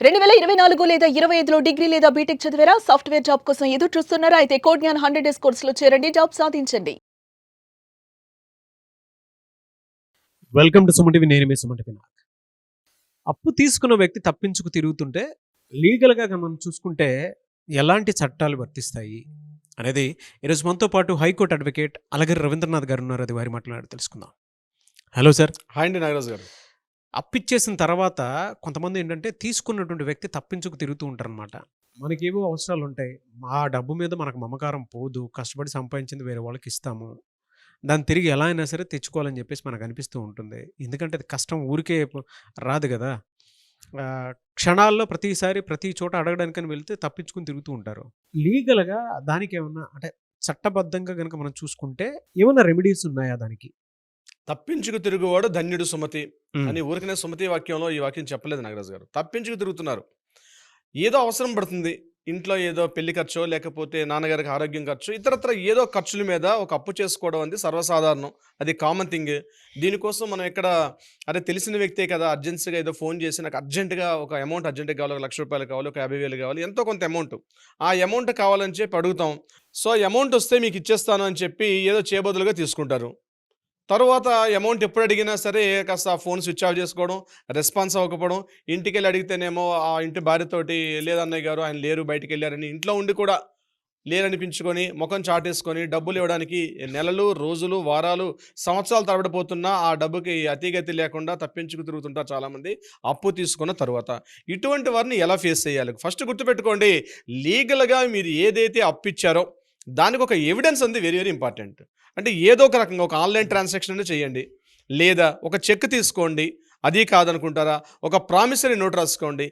2024 లేదా 25లో డిగ్రీ లేదా బీటెక్ చదివారా? సాఫ్ట్‌వేర్ జాబ్ కోసం ఎదురు చూస్తున్నారా? అయితే కోడ్ జ్ఞాన్ 100 డేస్ కోర్సులో చేరండి. జాబ్ సాధించండి. Welcome to Suman TV. నేను మీ సుమన్ టీవీ. అప్పు తీసుకున్న వ్యక్తి తప్పించుకు తిరుగుతుంటే లీగల్‌గా మనం చూసుకుంటే ఎలాంటి చట్టాలు వర్తిస్తాయి అనేది ఈరోజు మనతో పాటు హైకోర్టు అడ్వకేట్ అలగిరి రవీంద్రనాథ్ గారు ఉన్నారు. అది వారి మాట్లాడి తెలుసుకుందాం. Hello sir. హాయ్ అండి నాగరాజు గారు. అప్పిచ్చేసిన తర్వాత కొంతమంది ఏంటంటే తీసుకున్నటువంటి వ్యక్తి తప్పించుకు తిరుగుతూ ఉంటారనమాట. మనకేవో అవసరాలు ఉంటాయి. ఆ డబ్బు మీద మనకు మమకారం పోదు. కష్టపడి సంపాదించింది వేరే వాళ్ళకి ఇస్తాము. దాన్ని తిరిగి ఎలా అయినా సరే తెచ్చుకోవాలని చెప్పేసి మనకు అనిపిస్తూ ఉంటుంది. ఎందుకంటే అది కష్టం ఊరికే రాదు కదా! క్షణాల్లో ప్రతిసారి ప్రతి చోట అడగడానికని వెళ్తే తప్పించుకొని తిరుగుతూ ఉంటారు. లీగల్‌గా దానికేమన్నా అంటే చట్టబద్ధంగా గనుక మనం చూసుకుంటే ఏమన్నా రెమెడీస్ ఉన్నాయా దానికి? తప్పించుకు తిరుగువాడు ధన్యుడు సుమతి హ్మ్. అని ఊరికనే సుమతి వాక్యంలో ఈ వాక్యం చెప్పలేదు నాగరాజు గారు. తప్పించుకు తిరుగుతున్నారు. ఏదో అవసరం పడుతుంది. ఇంట్లో ఏదో పెళ్లి ఖర్చో, లేకపోతే నాన్నగారికి ఆరోగ్యం ఖర్చు, ఇతరత్ర ఏదో ఖర్చుల మీద ఒక అప్పు చేసుకోవడం అనేది సర్వసాధారణం. అది కామన్ థింగ్. దీనికోసం మనం ఎక్కడ అరే తెలిసిన వ్యక్తే కదా అర్జెన్సీగా ఏదో ఫోన్ చేసి నాకు అర్జెంట్‌గా ఒక అమౌంట్ అర్జెంట్‌గా కావాలి. ఒక ₹1,00,000 కావాలి, ఒక 50,000 కావాలి, ఎంతో కొంత అమౌంట్. ఆ అమౌంట్ కావాలని చెప్పి అడుగుతాం. సో, అమౌంట్ వస్తే మీకు ఇచ్చేస్తాను అని చెప్పి ఏదో చేయబదులుగా తీసుకుంటారు. తరువాత అమౌంట్ ఎప్పుడు అడిగినా సరే కాస్త ఫోన్ స్విచ్ ఆఫ్ చేసుకోవడం, రెస్పాన్స్ అవ్వకపోవడం, ఇంటికెళ్ళి అడిగితేనేమో ఆ ఇంటి భార్యతోటి లేదన్నయ్య గారు ఆయన లేరు బయటికెళ్ళారని ఇంట్లో ఉండి కూడా లేరనిపించుకొని, మొఖం చాటేసుకొని డబ్బులు ఇవ్వడానికి నెలలు, రోజులు, వారాలు, సంవత్సరాలు తరబడి పోతున్నా ఆ డబ్బుకి అతీగతి లేకుండా తప్పించుకు తిరుగుతుంటారు చాలామంది అప్పు తీసుకున్న తరువాత. ఇటువంటి వారిని ఎలా ఫేస్ చేయాలి? ఫస్ట్ గుర్తుపెట్టుకోండి, లీగల్‌గా మీరు ఏదైతే అప్పిచ్చారో దానికి ఒక ఎవిడెన్స్ అనేది వెరీ వెరీ ఇంపార్టెంట్. అంటే ఏదో ఒక రకంగా ఒక ఆన్‌లైన్ ట్రాన్సాక్షన్ అనేది చేయండి. లేదా ఒక చెక్ తీసుకోండి. అది కాదనుకుంటారా, ఒక ప్రామిసరీ నోట్ రాసుకోండి.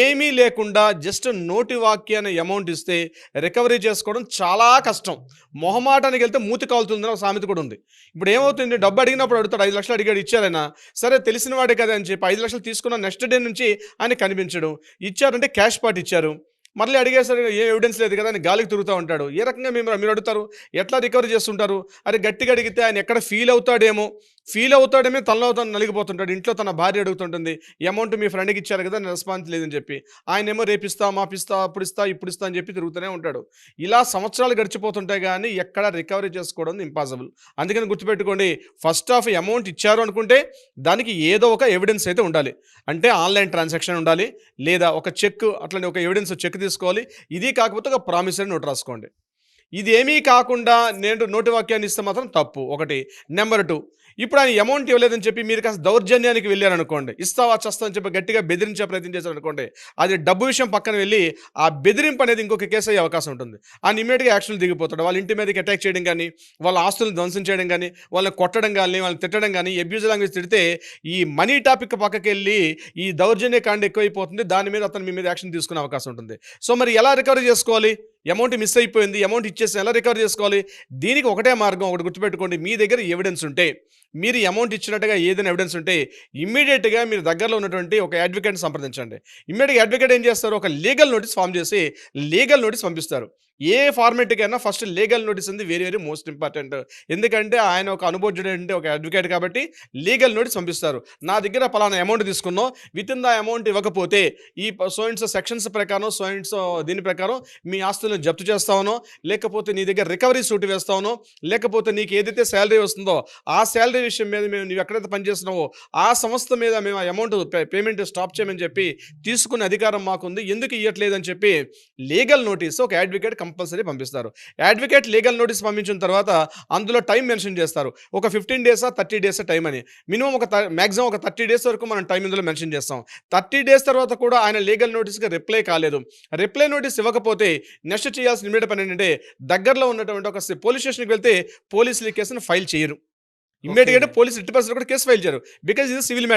ఏమీ లేకుండా జస్ట్ నోటి వాక్యాన్ని అమౌంట్ ఇస్తే రికవరీ చేసుకోవడం చాలా కష్టం. మొహమాటానికి వెళ్తే మూతి కాలుతుందని ఒక సామెత కూడా ఉంది. ఇప్పుడు ఏమవుతుంది, డబ్బు అడిగినప్పుడు అడుగుతాడు, 5,00,000 అడిగాడు ఇచ్చారైనా, సరే తెలిసిన వాడే కదా అని చెప్పి 5,00,000 తీసుకున్న నెక్స్ట్ డే నుంచి ఆయన కనిపించడు. ఇచ్చారంటే క్యాష్ పార్ట్ ఇచ్చారు. మళ్ళీ అడిగేసరికి ఏ ఎవిడెన్స్ లేదు కదా అని గాలికి తిరుగుతూ ఉంటాడు. ఏ రకంగా మీరు అడుగుతారు? ఎట్లా రికవరీ చేస్తుంటారు? అరే గట్టిగా అడిగితే ఆయన ఎక్కడ ఫీల్ అవుతాడేమో తనలో తను నలిగిపోతుంటాడు. ఇంట్లో తన భార్య అడుగుతుంటుంది, ఈ అమౌంట్ మీ ఫ్రెండ్‌కి ఇచ్చారు కదా రెస్పాన్స్ లేదని చెప్పి. ఆయనేమో రేపిస్తా, మాపిస్తా, అప్పుడిస్తా, ఇప్పుడిస్తా అని చెప్పి తిరుగుతూనే ఉంటాడు. ఇలా సంవత్సరాలు గడిచిపోతుంటాయి కానీ ఎక్కడ రికవరీ చేసుకోవడం ఇంపాసిబుల్. అందుకని గుర్తుపెట్టుకోండి, ఫస్ట్ ఆఫ్ అమౌంట్ ఇచ్చారు అనుకుంటే దానికి ఏదో ఒక ఎవిడెన్స్ అయితే ఉండాలి. అంటే ఆన్‌లైన్ ట్రాన్సాక్షన్ ఉండాలి, లేదా ఒక చెక్, అట్లనే ఒక ఎవిడెన్స్ చెక్ తీసుకోవాలి. ఇది కాకపోతే ఒక ప్రామిసరీ నోట్ రాసుకోండి. ఇదేమీ కాకుండా నేను నోటి వాక్యాన్ని ఇస్తే మాత్రం తప్పు ఒకటి. నెంబర్ 2, ఇప్పుడు ఆయన అమౌంట్ ఇవ్వలేదని చెప్పి మీరు కాస్త దౌర్జన్యానికి వెళ్ళారనుకోండి, ఇస్తావా చస్తావా అని చెప్పి గట్టిగా బెదిరించే ప్రయత్నం చేశారనుకోండి, అది డబ్బు విషయం పక్కన వెళ్ళి ఆ బెదిరింపు అనేది ఇంకొక కేసు అయ్యే అవకాశం ఉంటుంది. ఆయన ఇమ్మీడియట్గా యాక్షన్లు దిగిపోతాడు. వాళ్ళ ఇంటి మీదకి అటాక్ చేయడం కానీ, వాళ్ళ ఆస్తులను ధ్వంసం చేయడం కానీ, వాళ్ళని కొట్టడం కానీ, వాళ్ళని తిట్టడం కానీ, అబ్యూజ్ లాంగ్వేజ్ తిడితే ఈ మనీ టాపిక్ పక్కకి వెళ్ళి ఈ దౌర్జన్య కాండ ఎక్కువైపోతుంది. దాని మీద అతను మీ మీద యాక్షన్ తీసుకునే అవకాశం ఉంటుంది. సో మరి ఎలా రికవరీ చేసుకోవాలి? అమౌంట్ మిస్ అయిపోయింది, అమౌంట్ ఇచ్చేసి ఎలా రికవరీ చేసుకోవాలి? దీనికి ఒకటే మార్గం, ఒకటి గుర్తుపెట్టుకోండి. మీ దగ్గర ఎవిడెన్స్ ఉంటే, మీరు అమౌంట్ ఇచ్చినట్టుగా ఏదైనా ఎవిడెన్స్ ఉంటే ఇమ్మీడియట్గా మీరు దగ్గరలో ఉన్నటువంటి ఒక అడ్వకేట్ని సంప్రదించండి. ఇమ్మీడియట్గా అడ్వకేట్ ఏం చేస్తారు, ఒక లీగల్ నోటీస్ ఫామ్ చేసి లీగల్ నోటీస్ పంపిస్తారు. ఏ ఫార్మేట్కైనా ఫస్ట్ లీగల్ నోటీస్ ఉంది వెరీ వెరీ మోస్ట్ ఇంపార్టెంట్. ఎందుకంటే ఆయన ఒక అనుభవజ్ఞుడు, ఒక అడ్వకేట్ కాబట్టి లీగల్ నోటీస్ పంపిస్తారు. నా దగ్గర పలానా అమౌంట్ తీసుకున్నాం, విత్ ఇన్ ద అమౌంట్ ఇవ్వకపోతే ఈ సో అండ్ సో సెక్షన్స్ ప్రకారం, సో అండ్ సో దీని ప్రకారం మీ ఆస్తులను జప్తు చేస్తావనో, లేకపోతే నీ దగ్గర రికవరీ సూట్ వేస్తావనో, లేకపోతే నీకు ఏదైతే శాలరీ వస్తుందో ఆ శాలరీ విషయం మీద మేము నువ్వు ఎక్కడైతే పనిచేస్తున్నావో ఆ సంస్థ మీద మేము ఆ అమౌంట్ పేమెంట్ స్టాప్ చేయమని చెప్పి తీసుకునే అధికారం మాకుంది, ఎందుకు ఇవ్వట్లేదని చెప్పి లీగల్ నోటీస్ ఒక అడ్వకేట్ కంపల్సరీ పంపిస్తారు. అడ్వకేట్ లీగల్ నోటీస్ పంపించిన తర్వాత అందులో టైం మెన్షన్ చేస్తారు. ఒక 15 డేసా 30 డేసా టైం అని. మినిమం మ్యాక్సిమం ఒక 30 డేస్ వరకు మనం టైం ఇందులో మెన్షన్ చేస్తాం. 30 డేస్ తర్వాత కూడా ఆయన లీగల్ నోటీస్కి రిప్లై కాలేదు, రిప్లై నోటీస్ ఇవ్వకపోతే నెక్స్ట్ చేయాల్సిన ఇమ్మీడియట్ పని ఏంటంటే దగ్గరలో ఉన్నటువంటి ఒక పోలీస్ స్టేషన్కి వెళ్తే పోలీసులు ఈ కేసును ఫైల్ చేయరు. ఇమ్మీడియట్గా పోలీసు ఎట్టి పరిస్థితుల్లో కూడా కేసు ఫైల్ చేయరు. బికాజ్ ఇది సివిల్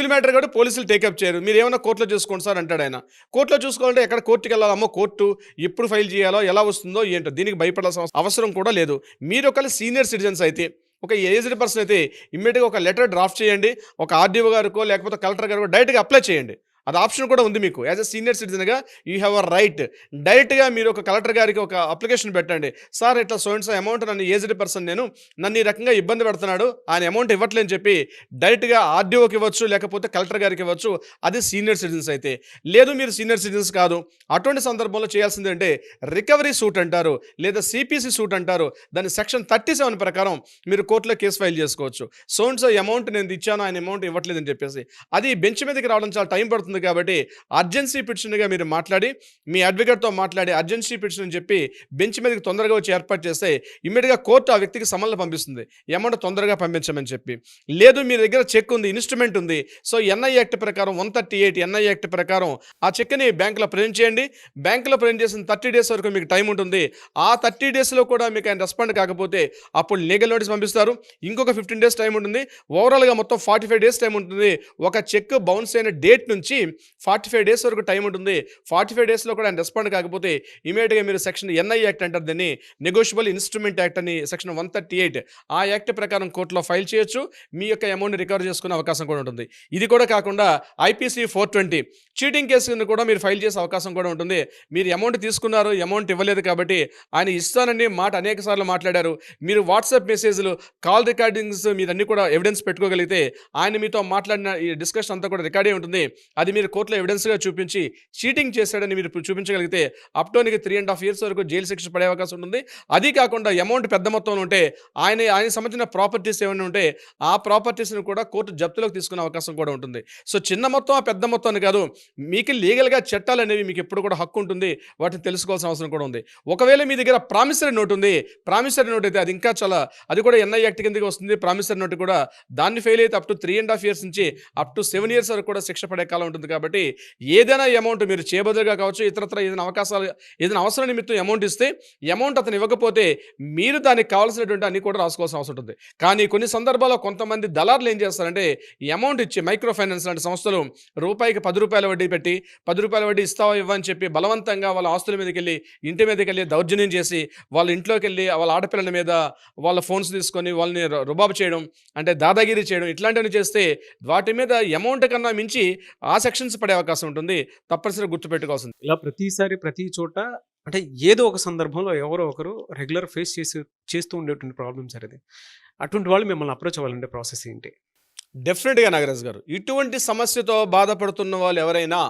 మ్యాటర్ కాబట్టి పోలీసులు టేకప్ చేయరు. మీరు ఏమైనా కోర్టులో చూసుకోండి సార్ అంటాడు ఆయన. కోర్టులో చూసుకోవాలంటే ఎక్కడ కోర్టుకి వెళ్ళాలమ్మో, కోర్టు ఎప్పుడు ఫైల్ చేయాలో, ఎలా వస్తుందో ఏంటో, దీనికి భయపడాల్సిన అవసరం కూడా లేదు. మీరు ఒకవేళ సీనియర్ సిటిజన్స్ అయితే, ఒక ఏజ్డ్ పర్సన్ అయితే ఇమ్మీడియట్గా ఒక లెటర్ డ్రాఫ్ట్ చేయండి. ఒక ఆర్డీఓ గారికో లేకపోతే కలెక్టర్ గారికో డైరెక్ట్గా అప్లై చేయండి. అది ఆప్షన్ కూడా ఉంది మీకు. యాజ్ ఎ సీనియర్ సిటిజన్‌గా యూ హ్యావ్ ఎ రైట్. డైరెక్ట్‌గా మీరు ఒక కలెక్టర్ గారికి ఒక అప్లికేషన్ పెట్టండి. సార్ ఇట్లా సో అండ్ సో అమౌంట్ నన్ను ఏజ్డ్ పర్సన్ నన్ను ఈ రకంగా ఇబ్బంది పెడుతున్నాడు. ఆయన అమౌంట్ ఇవ్వట్లేదని చెప్పి డైరెక్ట్‌గా ఆర్‌డీఓకి ఇవ్వచ్చు, లేకపోతే కలెక్టర్ గారికి ఇవ్వచ్చు. అది సీనియర్ సిటిజన్స్ అయితే. లేదు మీరు సీనియర్ సిటిజన్స్ కాదు. అటువంటి సందర్భంలో చేయాల్సింది అంటే రికవరీ సూట్ అంటారు, లేదా సిపిసి సూట్ అంటారు. దాని సెక్షన్ 37 ప్రకారం మీరు కోర్టులో కేసు ఫైల్ చేసుకోవచ్చు. సో అండ్ సో అమౌంట్ నేను ఇచ్చాను, ఆయన అమౌంట్ ఇవ్వట్లేదని చెప్పేసి. అది బెంచ్ మీదకి రావడం చాలా టైం పడుతుంది కాబట్టి అర్జెన్సీ పిటిషన్‌గా మీరు మాట్లాడి, మీ అడ్వకేట్‌తో మాట్లాడి అర్జెన్సీ పిటిషన్ అని చెప్పి బెంచ్ మీదకి తొందరగా వచ్చి ఏర్పాటు చేస్తే ఇమ్మీడియట్‌గా కోర్టు ఆ వ్యక్తికి సమన్లు పంపిస్తుంది. అమౌంట్ తొందరగా పంపించమని చెప్పి. లేదు మీ దగ్గర చెక్ ఉంది, ఇన్స్ట్రుమెంట్ ఉంది. సో ఎన్ఐ యాక్ట్ ప్రకారం 138 ఎన్ఐ యాక్ట్ ప్రకారం ఆ చెక్‌ని బ్యాంకులో ప్రెజెంట్ చేయండి. బ్యాంకులో ప్రెజెంట్ చేసిన 30 డేస్ వరకు మీకు టైం ఉంటుంది. ఆ 30 డేస్‌లో కూడా మీకు ఆయన రెస్పాండ్ కాకపోతే అప్పుడు లీగల్ నోటీస్ పంపిస్తారు. ఇంకొక 15 డేస్ టైం ఉంటుంది. ఓవరాల్‌గా మొత్తం 45 డేస్ టైం ఉంటుంది. ఒక చెక్ బౌన్స్ అయిన డేట్ నుంచి 45 డేస్ వరకు టైం ఉంటుంది. 45 డేస్‌లో కూడా ఆయన రెస్పాండ్ కాకపోతే ఇమ్మీడియట్‌గా మీరు సెక్షన్ ఎన్ఐ యాక్ట్ అంటారు దీన్ని, నెగోషియబుల్ ఇన్స్ట్రుమెంట్ యాక్ట్ అని సెక్షన్ 138 ఆ యాక్ట్ ప్రకారం కోర్టులో ఫైల్ చేయొచ్చు. మీ యొక్క అమౌంట్‌ని రికవర్ చేసుకునే అవకాశం కూడా ఉంటుంది. ఇది కూడా కాకుండా ఐపీసీ 420 చీటింగ్ కేసును కూడా మీరు ఫైల్ చేసే అవకాశం కూడా ఉంటుంది. మీరు అమౌంట్ తీసుకున్నారు, అమౌంట్ ఇవ్వలేదు కాబట్టి ఆయన ఇస్తానని మాట అనేక సార్లు మాట్లాడారు. మీరు వాట్సాప్ మెసేజ్‌లు, కాల్ రికార్డింగ్స్ మీరన్నీ కూడా ఎవిడెన్స్ పెట్టుకోగలిగితే ఆయన మీతో మాట్లాడిన ఈ డిస్కషన్ అంతా కూడా రికార్డ్ అయి ఉంటుంది. అది మీరు కోర్టులో ఎవిడెన్స్‌గా చూపించి చీటింగ్ చేశాడని మీరు చూపించగలిగితే అప్ టు 3.5 ఇయర్స్ వరకు జైలు శిక్ష పడే అవకాశం ఉంటుంది. అది కాకుండా అమౌంట్ పెద్ద మొత్తంలో ఉంటే ఆయనకి సంబంధించిన ప్రాపర్టీస్ ఏమైనా ఉంటే ఆ ప్రాపర్టీస్‌ని కూడా కోర్టు జప్తులోకి తీసుకునే అవకాశం కూడా ఉంటుంది. సో చిన్న మొత్తం, పెద్ద మొత్తం అని కాదు, మీకు లీగల్‌గా చట్టాలనేవి మీకు ఎప్పుడు కూడా హక్కు ఉంటుంది. వాటిని తెలుసుకోవాల్సిన అవసరం కూడా ఉంది. ఒకవేళ మీ దగ్గర ప్రామిసరీ నోట్ ఉంది, ప్రామిసరీ నోట్ అయితే అది ఇంకా చాలా, అది కూడా ఎన్ఐ యాక్ట్ కిందకి వస్తుంది. ప్రామిసరీ నోట్ కూడా దాన్ని ఫెయిల్ అయితే అప్ టు 3.5 ఇయర్స్ నుంచి అప్ టు 7 ఇయర్స్ వరకు కూడా శిక్ష పడే కాలం ఉంటుంది. కాబట్టి ఏదైనా అమౌంట్ మీరు చేయబదులుగా కావచ్చు, ఇతరత్ర ఏదైనా అవకాశాలు, ఏదైనా అవసరం నిమిత్తం అమౌంట్ ఇస్తే అమౌంట్ అతను ఇవ్వకపోతే మీరు దానికి కావాల్సినటువంటి అన్ని కూడా రాసుకోవాల్సిన అవసరం ఉంటుంది. కానీ కొన్ని సందర్భాల్లో కొంతమంది దళారులు ఏం చేస్తారంటే ఈ అమౌంట్ ఇచ్చి మైక్రో ఫైనాన్స్ లాంటి సంస్థలు రూపాయికి ₹10 వడ్డీ పెట్టి ₹10 వడ్డీ ఇస్తావా ఇవ్వని చెప్పి బలవంతంగా వాళ్ళ ఆస్తుల మీదకి వెళ్ళి, ఇంటి మీదకి వెళ్ళి దౌర్జన్యం చేసి, వాళ్ళ ఇంట్లోకి వెళ్ళి వాళ్ళ ఆడపిల్లల మీద వాళ్ళ ఫోన్స్ తీసుకొని వాళ్ళని రుబాబు చేయడం, అంటే దాదాగిరి చేయడం, ఇట్లాంటివన్నీ చేస్తే వాటి మీద అమౌంట్ కన్నా మించి ఆ సెక్షన్స్ పడే అవకాశం ఉంటుంది. తప్పనిసరిగా గుర్తుపెట్టుకోవాల్సింది. ఇలా ప్రతిసారి ప్రతి చోట అంటే ఏదో ఒక సందర్భంలో ఎవరో ఒకరు రెగ్యులర్ ఫేస్ చేస్తూ ఉండేటువంటి ప్రాబ్లమ్స్ అనేది. అటువంటి వాళ్ళు మిమ్మల్ని అప్రోచ్ అవ్వాలంటే ప్రాసెస్ ఏంటి? డెఫినెట్గా నాగరాజ్ గారు, ఇటువంటి సమస్యతో బాధపడుతున్న వాళ్ళు ఎవరైనా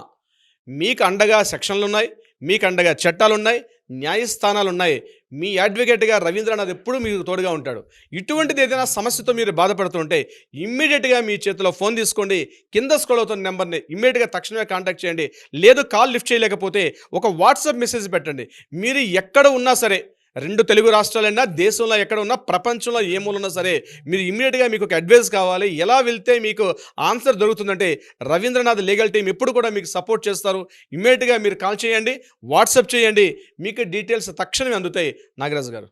మీకు అండగా సెక్షన్లు ఉన్నాయి, మీకు అండగా చట్టాలు ఉన్నాయి, న్యాయస్థానాలు ఉన్నాయి. మీ అడ్వకేట్గా రవీంద్రనాథ్ ఎప్పుడు మీకు తోడుగా ఉంటాడు. ఇటువంటిది ఏదైనా సమస్యతో మీరు బాధపడుతుంటే ఇమ్మీడియట్గా మీ చేతిలో ఫోన్ తీసుకోండి. కింద స్క్రోల్ అవుతున్న నెంబర్ని ఇమ్మీడియట్గా తక్షణమే కాంటాక్ట్ చేయండి. లేదు కాల్ లిఫ్ట్ చేయలేకపోతే ఒక వాట్సాప్ మెసేజ్ పెట్టండి. మీరు ఎక్కడ ఉన్నా సరే, 2 తెలుగు రాష్ట్రాలైనా, దేశంలో ఎక్కడ ఉన్నా, ప్రపంచంలో ఏ మూలన్నా సరే, మీరు ఇమ్మీడియట్గా మీకు ఒక అడ్వైస్ కావాలి, ఎలా వెళ్తే మీకు ఆన్సర్ దొరుకుతుందంటే రవీంద్రనాథ్ లీగల్ టీం ఎప్పుడు కూడా మీకు సపోర్ట్ చేస్తారు. ఇమ్మీడియట్గా మీరు కాల్ చేయండి, వాట్సాప్ చేయండి, మీకు డీటెయిల్స్ తక్షణమే అందుతాయి. Nagaraju garu,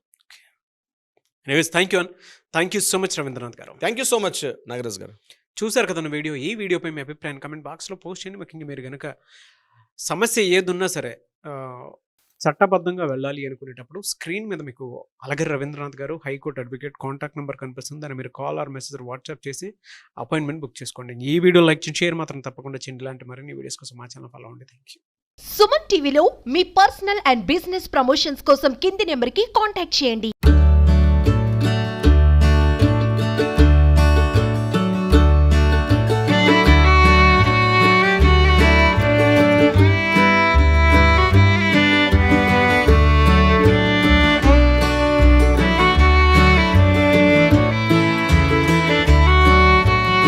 anyways thank you so much Ravindranath garu. Thank you so much Nagaraju garu. చూశారు కదా వీడియో. ఈ వీడియోపై మీ అభిప్రాయాన్ని కమెంట్ బాక్స్లో పోస్ట్ చేయండి. ముఖ్యంగా మీరు కనుక సమస్య ఏదున్నా సరే చట్టబద్ధంగా వెళ్ళాలి అనుకునేటప్పుడు స్క్రీన్ మీద మీకు అలగరి రవీంద్రనాథ్ గారు, హైకోర్టు అడ్వకేట్ కాంటాక్ట్ నెంబర్ కనిపిస్తుంది. దాన్ని మీరు కాల్ ఆర్ మెసేజ్ వాట్సాప్ చేసి అపాయింట్మెంట్ బుక్ చేసుకోండి. ఈ వీడియో లైక్ చేయండి, షేర్ మాత్రం తప్పకుండా చేయండి. ఇలాంటి మరిన్ని వీడియోస్ కోసం మా ఛానల్ ఫాలో అవ్వండి. Thank you. సుమన్ టీవీలో మీ పర్సనల్ అండ్ బిజినెస్ ప్రమోషన్స్ కోసం కింది నెంబర్కి కాంటాక్ట్ చేయండి.